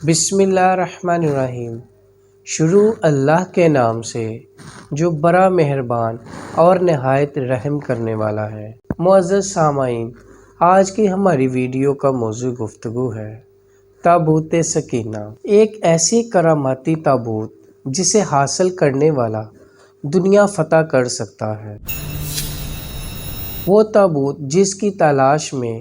بسم اللہ الرحمن الرحیم۔ شروع اللہ کے نام سے جو بڑا مہربان اور نہایت رحم کرنے والا ہے۔ معزز سامعین، آج کی ہماری ویڈیو کا موضوع گفتگو ہے تابوت سکینہ، ایک ایسی کراماتی تابوت جسے حاصل کرنے والا دنیا فتح کر سکتا ہے۔ وہ تابوت جس کی تلاش میں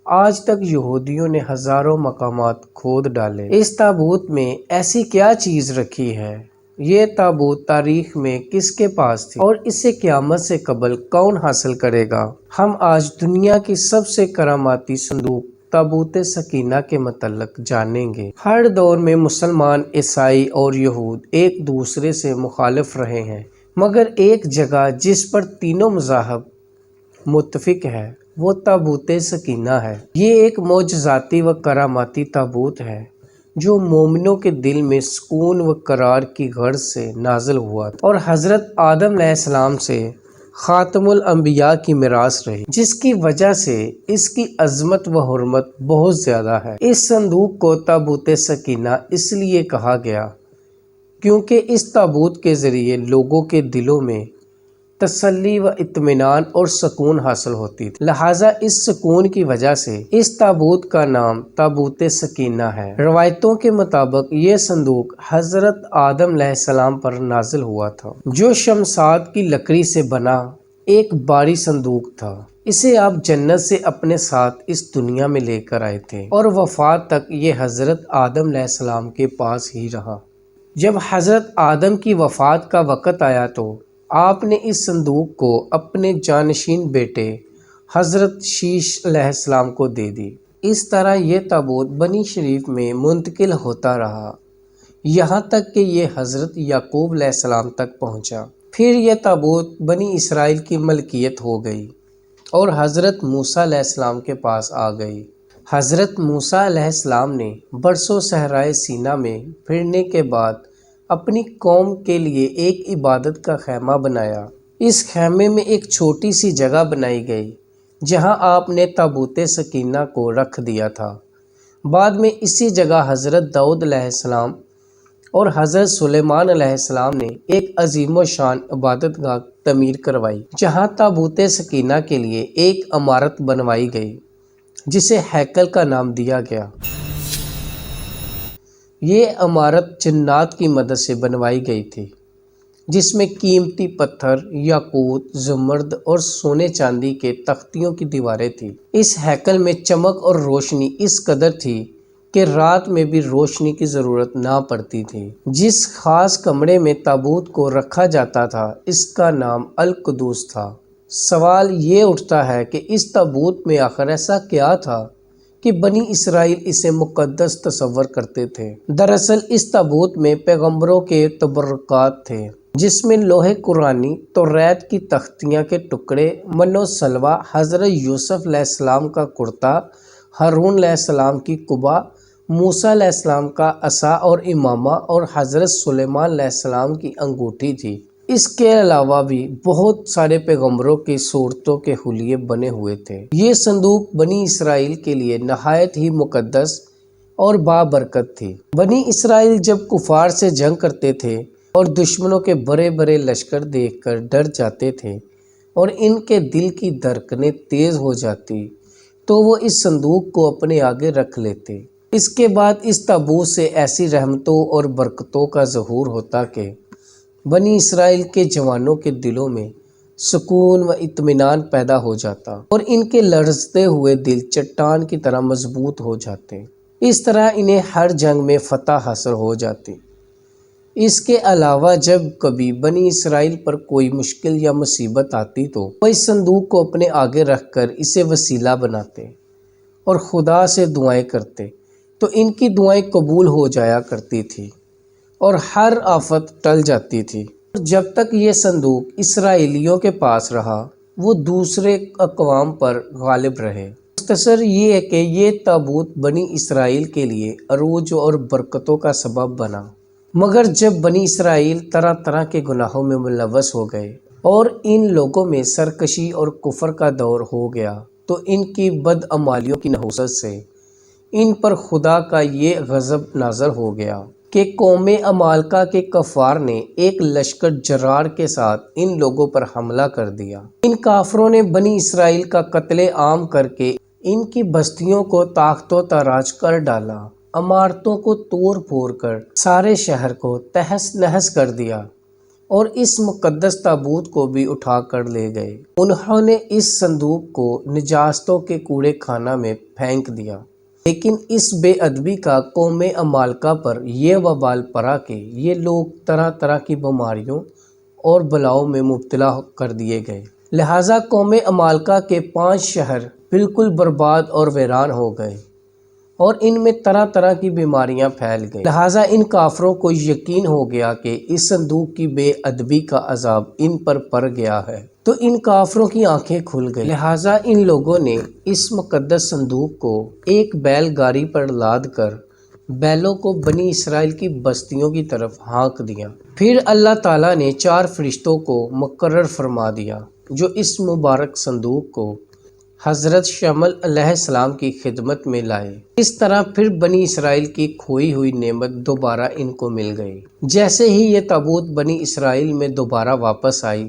آج تک یہودیوں نے ہزاروں مقامات کھود ڈالے۔ اس تابوت میں ایسی کیا چیز رکھی ہے؟ یہ تابوت تاریخ میں کس کے پاس تھی اور اسے قیامت سے قبل کون حاصل کرے گا؟ ہم آج دنیا کی سب سے کراماتی صندوق تابوت سکینہ کے متعلق جانیں گے۔ ہر دور میں مسلمان، عیسائی اور یہود ایک دوسرے سے مخالف رہے ہیں، مگر ایک جگہ جس پر تینوں مذاہب متفق ہے وہ تابوت سکینہ ہے۔ یہ ایک معجزاتی و کراماتی تابوت ہے جو مومنوں کے دل میں سکون و قرار کی غرض سے نازل ہوا اور حضرت آدم علیہ السلام سے خاتم الانبیاء کی میراث رہی، جس کی وجہ سے اس کی عظمت و حرمت بہت زیادہ ہے۔ اس صندوق کو تابوت سکینہ اس لیے کہا گیا کیونکہ اس تابوت کے ذریعے لوگوں کے دلوں میں تسلی و اطمینان اور سکون حاصل ہوتی تھی، لہٰذا اس سکون کی وجہ سے اس تابوت کا نام تابوت سکینہ ہے۔ روایتوں کے مطابق یہ صندوق حضرت آدم علیہ السلام پر نازل ہوا تھا، جو شمشاد کی لکڑی سے بنا ایک بھاری صندوق تھا۔ اسے آپ جنت سے اپنے ساتھ اس دنیا میں لے کر آئے تھے اور وفات تک یہ حضرت آدم علیہ السلام کے پاس ہی رہا۔ جب حضرت آدم کی وفات کا وقت آیا تو آپ نے اس صندوق کو اپنے جانشین بیٹے حضرت شیش علیہ السلام کو دے دی۔ اس طرح یہ تابوت بنی شریف میں منتقل ہوتا رہا، یہاں تک کہ یہ حضرت یعقوب علیہ السلام تک پہنچا۔ پھر یہ تابوت بنی اسرائیل کی ملکیت ہو گئی اور حضرت موسیٰ علیہ السلام کے پاس آ گئی۔ حضرت موسیٰ علیہ السلام نے برسوں صحرائے سینا میں پھرنے کے بعد اپنی قوم کے لیے ایک عبادت کا خیمہ بنایا۔ اس خیمے میں ایک چھوٹی سی جگہ بنائی گئی جہاں آپ نے تابوت سکینہ کو رکھ دیا تھا۔ بعد میں اسی جگہ حضرت داؤد علیہ السلام اور حضرت سلیمان علیہ السلام نے ایک عظیم و شان عبادت گاہ تعمیر کروائی، جہاں تابوت سکینہ کے لیے ایک عمارت بنوائی گئی جسے ہیکل کا نام دیا گیا۔ یہ عمارت جنات کی مدد سے بنوائی گئی تھی، جس میں قیمتی پتھر، یاقوت، زمرد اور سونے چاندی کے تختیوں کی دیواریں تھیں۔ اس ہیکل میں چمک اور روشنی اس قدر تھی کہ رات میں بھی روشنی کی ضرورت نہ پڑتی تھی۔ جس خاص کمرے میں تابوت کو رکھا جاتا تھا اس کا نام القدوس تھا۔ سوال یہ اٹھتا ہے کہ اس تابوت میں آخر ایسا کیا تھا کہ بنی اسرائیل اسے مقدس تصور کرتے تھے؟ دراصل اس تابوت میں پیغمبروں کے تبرکات تھے، جس میں لوح قرآنی، توریت کی تختیاں کے ٹکڑے، من و سلوہ، حضرت یوسف علیہ السلام کا کرتا، ہارون علیہ السلام کی قبا، موسیٰ علیہ السلام کا عصا اور امامہ اور حضرت سلیمان علیہ السلام کی انگوٹھی تھی۔ اس کے علاوہ بھی بہت سارے پیغمبروں کی صورتوں کے حلیے بنے ہوئے تھے۔ یہ صندوق بنی اسرائیل کے لیے نہایت ہی مقدس اور بابرکت تھی۔ بنی اسرائیل جب کفار سے جنگ کرتے تھے اور دشمنوں کے بڑے بڑے لشکر دیکھ کر ڈر جاتے تھے اور ان کے دل کی دھڑکنیں تیز ہو جاتی تو وہ اس صندوق کو اپنے آگے رکھ لیتے۔ اس کے بعد اس تابوت سے ایسی رحمتوں اور برکتوں کا ظہور ہوتا کہ بنی اسرائیل کے جوانوں کے دلوں میں سکون و اطمینان پیدا ہو جاتا اور ان کے لرزتے ہوئے دل چٹان کی طرح مضبوط ہو جاتے۔ اس طرح انہیں ہر جنگ میں فتح حاصل ہو جاتی۔ اس کے علاوہ جب کبھی بنی اسرائیل پر کوئی مشکل یا مصیبت آتی تو وہ اس صندوق کو اپنے آگے رکھ کر اسے وسیلہ بناتے اور خدا سے دعائیں کرتے تو ان کی دعائیں قبول ہو جایا کرتی تھی اور ہر آفت ٹل جاتی تھی۔ جب تک یہ صندوق اسرائیلیوں کے پاس رہا وہ دوسرے اقوام پر غالب رہے۔ مختصر یہ ہے کہ یہ تابوت بنی اسرائیل کے لیے عروج اور برکتوں کا سبب بنا، مگر جب بنی اسرائیل طرح طرح کے گناہوں میں ملوث ہو گئے اور ان لوگوں میں سرکشی اور کفر کا دور ہو گیا تو ان کی بدعمالیوں کی نحوست سے ان پر خدا کا یہ غضب نازل ہو گیا کہ قوم عمالقہ کے کفار نے ایک لشکر جرار کے ساتھ ان لوگوں پر حملہ کر دیا۔ ان کافروں نے بنی اسرائیل کا قتل عام کر کے ان کی بستیوں کو تاخت و تاراج کر ڈالا، عمارتوں کو توڑ پھوڑ کر سارے شہر کو تہس نہس کر دیا اور اس مقدس تابوت کو بھی اٹھا کر لے گئے۔ انہوں نے اس صندوق کو نجاستوں کے کوڑے خانہ میں پھینک دیا، لیکن اس بے ادبی کا قوم عمالقہ پر یہ وبال پڑا کہ یہ لوگ طرح طرح کی بیماریوں اور بلاؤں میں مبتلا کر دیے گئے۔ لہٰذا قوم عمالقہ کے 5 شہر بالکل برباد اور ویران ہو گئے اور ان میں طرح طرح کی بیماریاں پھیل گئیں۔ لہٰذا ان کافروں کو یقین ہو گیا کہ اس صندوق کی بے ادبی کا عذاب ان پر پڑ گیا ہے، تو ان کافروں کی آنکھیں کھل گئی۔ لہٰذا ان لوگوں نے اس مقدس صندوق کو ایک بیل گاڑی پر لاد کر بیلوں کو بنی اسرائیل کی بستیوں کی طرف ہانک دیا۔ پھر اللہ تعالیٰ نے 4 فرشتوں کو مقرر فرما دیا جو اس مبارک صندوق کو حضرت شمعون علیہ السلام کی خدمت میں لائے۔ اس طرح پھر بنی اسرائیل کی کھوئی ہوئی نعمت دوبارہ ان کو مل گئی۔ جیسے ہی یہ تابوت بنی اسرائیل میں دوبارہ واپس آئی،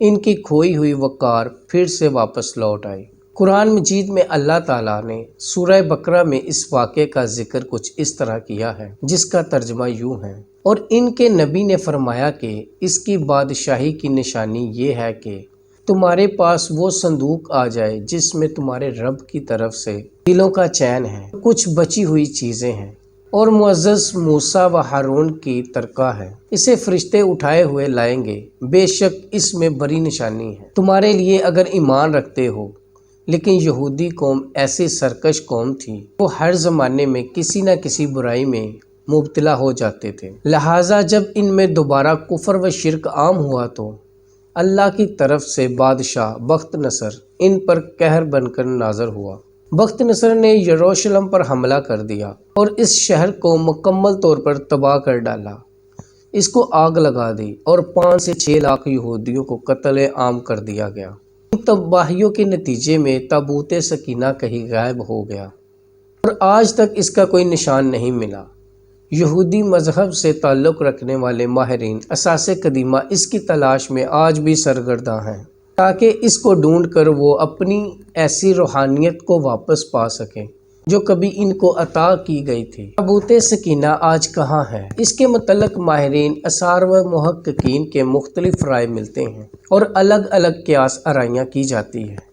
ان کی کھوئی ہوئی وقار پھر سے واپس لوٹ آئی۔ قرآن مجید میں اللہ تعالیٰ نے سورہ بقرہ میں اس واقعے کا ذکر کچھ اس طرح کیا ہے، جس کا ترجمہ یوں ہے: اور ان کے نبی نے فرمایا کہ اس کی بادشاہی کی نشانی یہ ہے کہ تمہارے پاس وہ صندوق آ جائے جس میں تمہارے رب کی طرف سے دلوں کا چین ہے، کچھ بچی ہوئی چیزیں ہیں اور معزز موسیٰ و ہارون کی ترکہ ہے۔ اسے فرشتے اٹھائے ہوئے لائیں گے، بے شک اس میں بڑی نشانی ہے تمہارے لیے اگر ایمان رکھتے ہو۔ لیکن یہودی قوم ایسی سرکش قوم تھی، وہ ہر زمانے میں کسی نہ کسی برائی میں مبتلا ہو جاتے تھے۔ لہٰذا جب ان میں دوبارہ کفر و شرک عام ہوا تو اللہ کی طرف سے بادشاہ بخت نصر ان پر قہر بن کر نازل ہوا۔ بخت نصر نے یروشلم پر حملہ کر دیا اور اس شہر کو مکمل طور پر تباہ کر ڈالا، اس کو آگ لگا دی اور 5 سے 6 لاکھ یہودیوں کو قتل عام کر دیا گیا۔ ان تباہیوں کے نتیجے میں تابوت سکینہ کہیں غائب ہو گیا اور آج تک اس کا کوئی نشان نہیں ملا۔ یہودی مذہب سے تعلق رکھنے والے ماہرین اساس قدیمہ اس کی تلاش میں آج بھی سرگرداں ہیں تاکہ اس کو ڈھونڈ کر وہ اپنی ایسی روحانیت کو واپس پا سکیں جو کبھی ان کو عطا کی گئی تھی۔ تابوت سکینہ آج کہاں ہے؟ اس کے متعلق ماہرین آثار و محققین کے مختلف رائے ملتے ہیں اور الگ الگ قیاس آرائیاں کی جاتی ہیں۔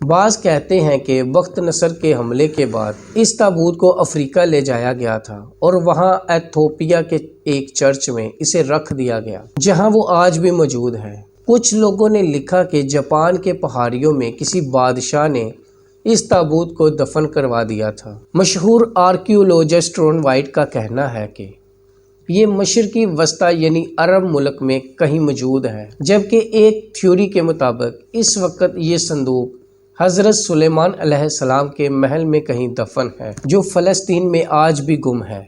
بعض کہتے ہیں کہ بخت نصر کے حملے کے بعد اس تابوت کو افریقہ لے جایا گیا تھا اور وہاں ایتھوپیا کے ایک چرچ میں اسے رکھ دیا گیا، جہاں وہ آج بھی موجود ہے۔ کچھ لوگوں نے لکھا کہ جاپان کے پہاڑیوں میں کسی بادشاہ نے اس تابوت کو دفن کروا دیا تھا۔ مشہور آرکیولوجسٹ رون وائٹ کا کہنا ہے کہ یہ مشرقی وسطی یعنی عرب ملک میں کہیں موجود ہے، جبکہ ایک تھیوری کے مطابق اس وقت یہ صندوق حضرت سلیمان علیہ السلام کے محل میں کہیں دفن ہے، جو فلسطین میں آج بھی گم ہے،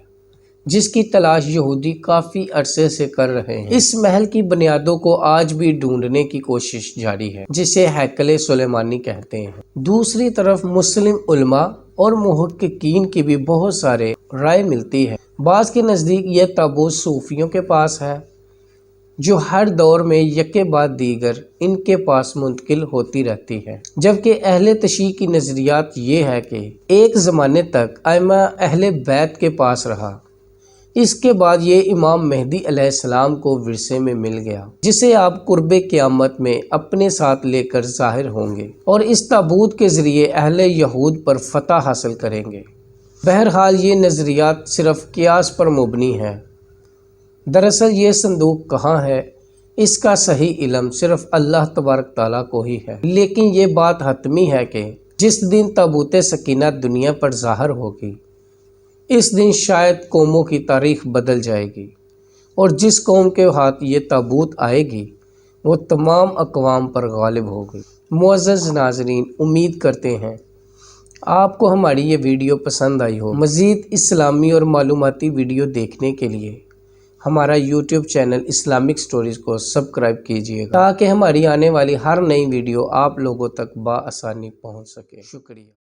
جس کی تلاش یہودی کافی عرصے سے کر رہے ہیں۔ اس محل کی بنیادوں کو آج بھی ڈھونڈنے کی کوشش جاری ہے، جسے ہیکل سلیمانی کہتے ہیں۔ دوسری طرف مسلم علماء اور محققین کی بھی بہت سارے رائے ملتی ہے۔ بعض کے نزدیک یہ تابوت صوفیوں کے پاس ہے، جو ہر دور میں یکے بعد دیگر ان کے پاس منتقل ہوتی رہتی ہے، جبکہ اہل تشیع کی نظریات یہ ہے کہ ایک زمانے تک ائمہ اہل بیت کے پاس رہا، اس کے بعد یہ امام مہدی علیہ السلام کو ورثے میں مل گیا، جسے آپ قرب قیامت میں اپنے ساتھ لے کر ظاہر ہوں گے اور اس تابوت کے ذریعے اہل یہود پر فتح حاصل کریں گے۔ بہرحال یہ نظریات صرف قیاس پر مبنی ہیں۔ دراصل یہ صندوق کہاں ہے، اس کا صحیح علم صرف اللہ تبارک تعالیٰ کو ہی ہے، لیکن یہ بات حتمی ہے کہ جس دن تابوت سکینہ دنیا پر ظاہر ہوگی، اس دن شاید قوموں کی تاریخ بدل جائے گی اور جس قوم کے ہاتھ یہ تابوت آئے گی وہ تمام اقوام پر غالب ہوگی۔ معزز ناظرین، امید کرتے ہیں آپ کو ہماری یہ ویڈیو پسند آئی ہو۔ مزید اسلامی اور معلوماتی ویڈیو دیکھنے کے لیے ہمارا یوٹیوب چینل اسلامک سٹوریز کو سبسکرائب کیجیے گا تاکہ ہماری آنے والی ہر نئی ویڈیو آپ لوگوں تک بآسانی پہنچ سکے۔ شکریہ۔